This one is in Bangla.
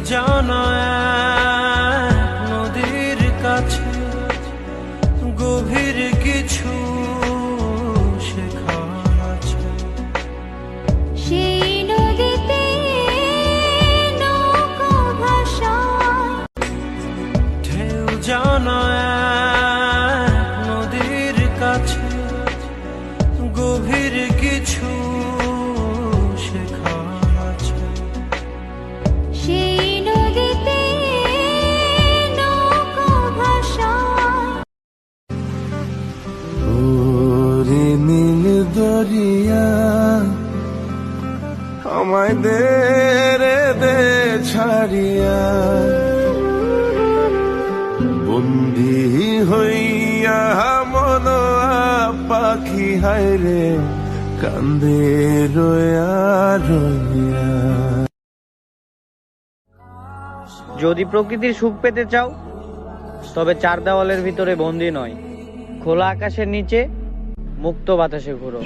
জানা এক নদীর কাছে গভীর কিছু শেখার আছে। সেই নদীতে নৌকা ভাসায় ঢেউ জানা এক নদীর কাছে গভীর কিছু শেখার আছে। সেই নদীতে নৌকা ভাসায় ওরে নীল দরিয়া আমায় দে রে দে ছাড়িয়া, বন্দি হইয়া মন পাখি হায় রে কান্দে রয়া রইয়া। যদি প্রকৃতির সুখ পেতে চাও তবে চার দেওয়ালের ভিতরে বন্দি নয়, খোলা আকাশের নিচে মুক্ত বাতাসে ঘুরো।